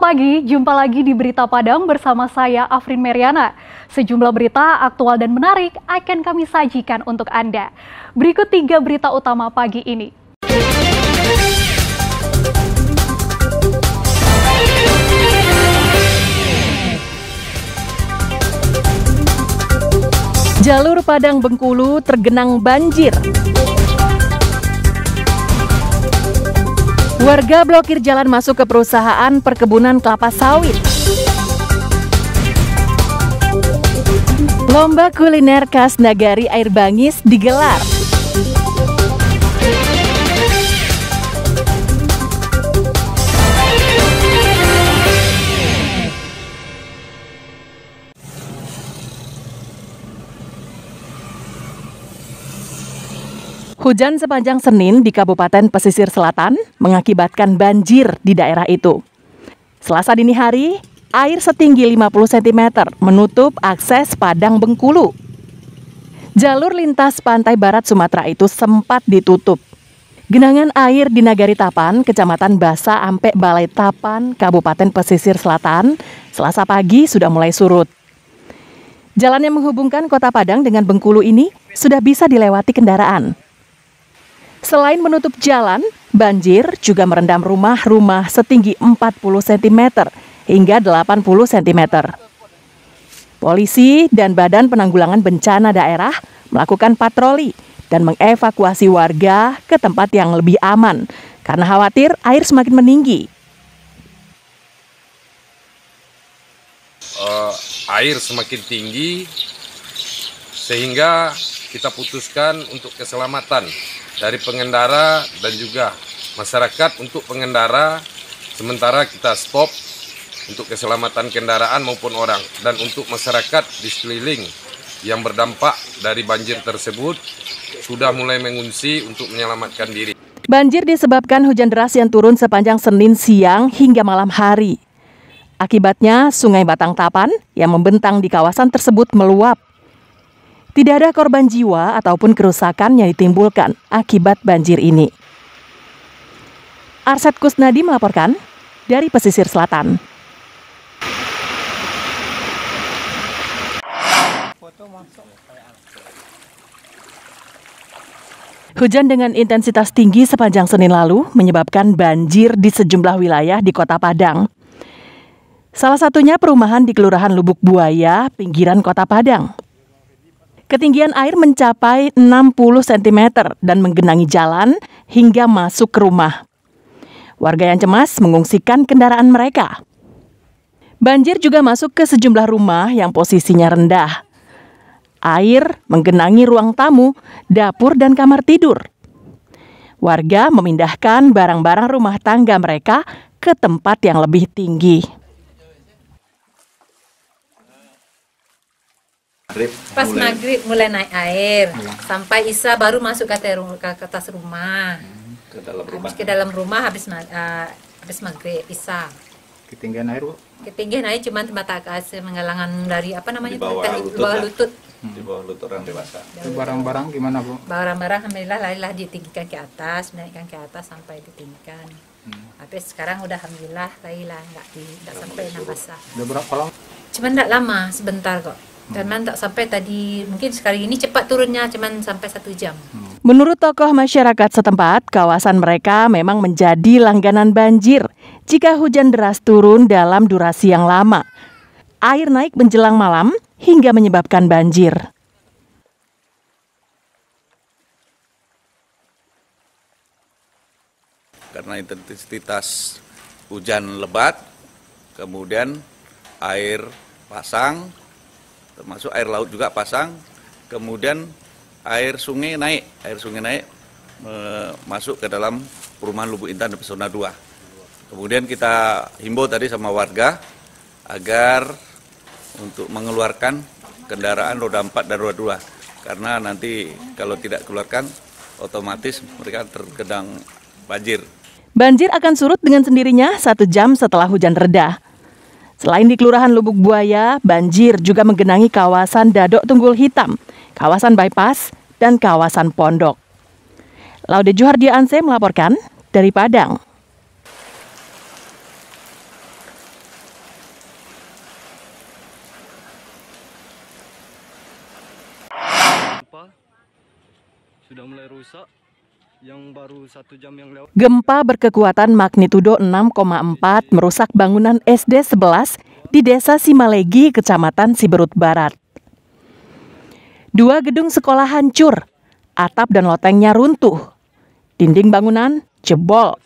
Selamat pagi, jumpa lagi di Berita Padang bersama saya Afrin Meriana. Sejumlah berita aktual dan menarik akan kami sajikan untuk Anda. Berikut 3 berita utama pagi ini. Jalur Padang Bengkulu tergenang banjir. Warga blokir jalan masuk ke perusahaan perkebunan kelapa sawit. Lomba kuliner khas Nagari Air Bangis digelar. Hujan sepanjang Senin di Kabupaten Pesisir Selatan mengakibatkan banjir di daerah itu. Selasa dini hari, air setinggi 50 cm menutup akses Padang Bengkulu. Jalur lintas pantai barat Sumatera itu sempat ditutup. Genangan air di Nagari Tapan, Kecamatan Basa Ampe Balai Tapan, Kabupaten Pesisir Selatan, Selasa pagi sudah mulai surut. Jalan yang menghubungkan Kota Padang dengan Bengkulu ini sudah bisa dilewati kendaraan. Selain menutup jalan, banjir juga merendam rumah-rumah setinggi 40 cm hingga 80 cm. Polisi dan Badan Penanggulangan Bencana Daerah melakukan patroli dan mengevakuasi warga ke tempat yang lebih aman karena khawatir air semakin meninggi. Air semakin tinggi sehingga kita putuskan untuk keselamatan dari pengendara dan juga masyarakat. Untuk pengendara sementara kita stop untuk keselamatan kendaraan maupun orang, dan untuk masyarakat di sekeliling yang berdampak dari banjir tersebut sudah mulai mengungsi untuk menyelamatkan diri. Banjir disebabkan hujan deras yang turun sepanjang Senin siang hingga malam hari. Akibatnya Sungai Batang Tapan yang membentang di kawasan tersebut meluap. Tidak ada korban jiwa ataupun kerusakan yang ditimbulkan akibat banjir ini. Arsyad Kusnadi melaporkan dari Pesisir Selatan. Hujan dengan intensitas tinggi sepanjang Senin lalu menyebabkan banjir di sejumlah wilayah di Kota Padang. Salah satunya perumahan di Kelurahan Lubuk Buaya, pinggiran Kota Padang. Ketinggian air mencapai 60 cm dan menggenangi jalan hingga masuk ke rumah. Warga yang cemas mengungsikan kendaraan mereka. Banjir juga masuk ke sejumlah rumah yang posisinya rendah. Air menggenangi ruang tamu, dapur, dan kamar tidur. Warga memindahkan barang-barang rumah tangga mereka ke tempat yang lebih tinggi. Pas maghrib mulai naik air, sampai Isya baru masuk ke atas rumah. Ke dalam rumah habis maghrib Isya. Ketinggian air, Bu? Ketinggian air cuma batas menggalangan dari di bawah lutut. Di bawah lutut orang dewasa. Barang-barang gimana, Bu? Barang-barang alhamdulillah larilah ditinggikan ke atas, naikkan ke atas sampai ditinggikan. Habis sekarang udah alhamdulillah larilah enggak sampai basah. Udah berapa lama? Cuma enggak lama, sebentar kok. Dan tak sampai tadi, mungkin sekali ini cepat turunnya, cuman sampai 1 jam. Menurut tokoh masyarakat setempat, kawasan mereka memang menjadi langganan banjir jika hujan deras turun dalam durasi yang lama. Air naik menjelang malam hingga menyebabkan banjir. Karena intensitas hujan lebat, kemudian air pasang, termasuk air laut juga pasang, kemudian air sungai naik masuk ke dalam perumahan Lubuk Intan Pesona 2. Kemudian kita himbau tadi sama warga agar untuk mengeluarkan kendaraan roda 4 dan roda 2, karena nanti kalau tidak keluarkan otomatis mereka tergenang banjir. Banjir akan surut dengan sendirinya 1 jam setelah hujan reda. Selain di Kelurahan Lubuk Buaya, banjir juga menggenangi kawasan Dadok Tunggul Hitam, kawasan Bypass, dan kawasan Pondok. Laude Juhardia Anse melaporkan dari Padang. sudah mulai rusak. Yang baru 1 jam yang lewat. Gempa berkekuatan magnitudo 6,4 merusak bangunan SD 11 di Desa Simalegi, Kecamatan Siberut Barat. 2 gedung sekolah hancur, atap dan lotengnya runtuh, dinding bangunan jebol.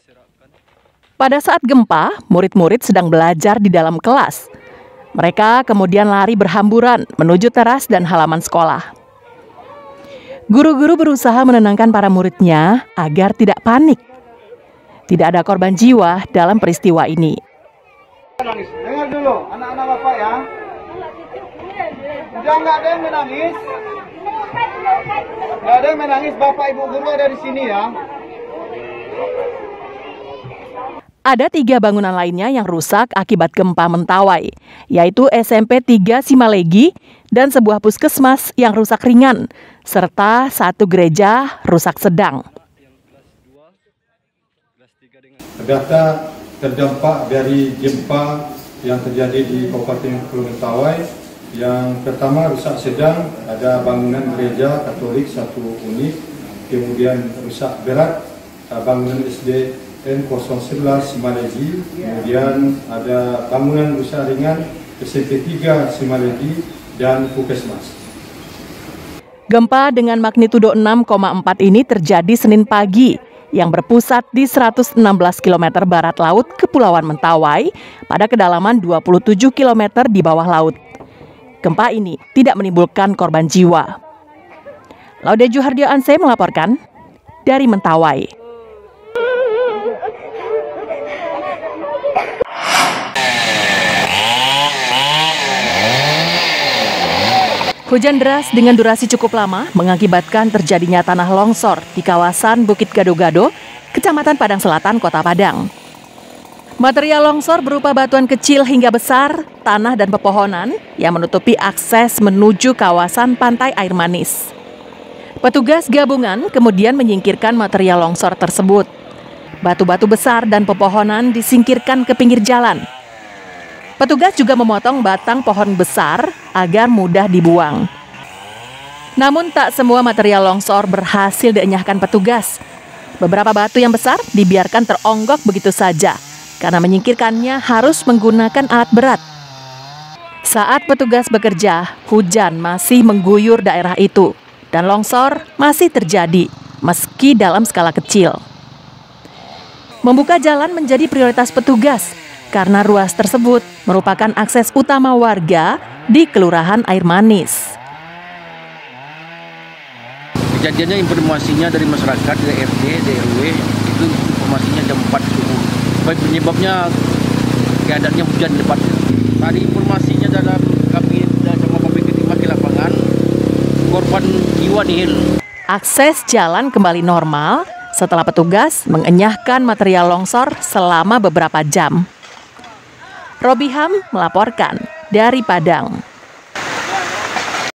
Pada saat gempa, murid-murid sedang belajar di dalam kelas. Mereka kemudian lari berhamburan menuju teras dan halaman sekolah. Guru-guru berusaha menenangkan para muridnya agar tidak panik. Tidak ada korban jiwa dalam peristiwa ini. Dengar dulu, anak-anak Bapak ya. Jangan ada yang menangis. Nggak ada yang menangis, Bapak Ibu guru ada di sini ya. Ada 3 bangunan lainnya yang rusak akibat gempa Mentawai, yaitu SMP 3 Simalegi dan sebuah puskesmas yang rusak ringan, serta 1 gereja rusak sedang. Data terdampak dari gempa yang terjadi di Kabupaten Kepulauan Mentawai, yang pertama rusak sedang, ada bangunan gereja Katolik 1 unit, kemudian rusak berat bangunan SD N011 Simalegi, kemudian ada bangunan rusak ringan SMP 3 Simalegi dan puskesmas. Gempa dengan magnitudo 6,4 ini terjadi Senin pagi yang berpusat di 116 km barat laut Kepulauan Mentawai pada kedalaman 27 km di bawah laut. Gempa ini tidak menimbulkan korban jiwa. Laude Juhardio Anse melaporkan dari Mentawai. Hujan deras dengan durasi cukup lama mengakibatkan terjadinya tanah longsor di kawasan Bukit Gado-Gado, Kecamatan Padang Selatan, Kota Padang. Material longsor berupa batuan kecil hingga besar, tanah dan pepohonan yang menutupi akses menuju kawasan pantai Air Manis. Petugas gabungan kemudian menyingkirkan material longsor tersebut. Batu-batu besar dan pepohonan disingkirkan ke pinggir jalan. Petugas juga memotong batang pohon besar agar mudah dibuang. Namun tak semua material longsor berhasil dienyahkan petugas. Beberapa batu yang besar dibiarkan teronggok begitu saja, karena menyingkirkannya harus menggunakan alat berat. Saat petugas bekerja, hujan masih mengguyur daerah itu, dan longsor masih terjadi, meski dalam skala kecil. Membuka jalan menjadi prioritas petugas, karena ruas tersebut merupakan akses utama warga di Kelurahan Air Manis. Kejadiannya informasinya dari masyarakat, dari RT, dari RW, itu informasinya jam 4 subuh. Baik penyebabnya keadaannya hujan lebat. Tadi informasinya dalam kami sama PPKT di lapangan, korban jiwa nihil. Akses jalan kembali normal setelah petugas mengenyahkan material longsor selama beberapa jam. Robiham melaporkan dari Padang.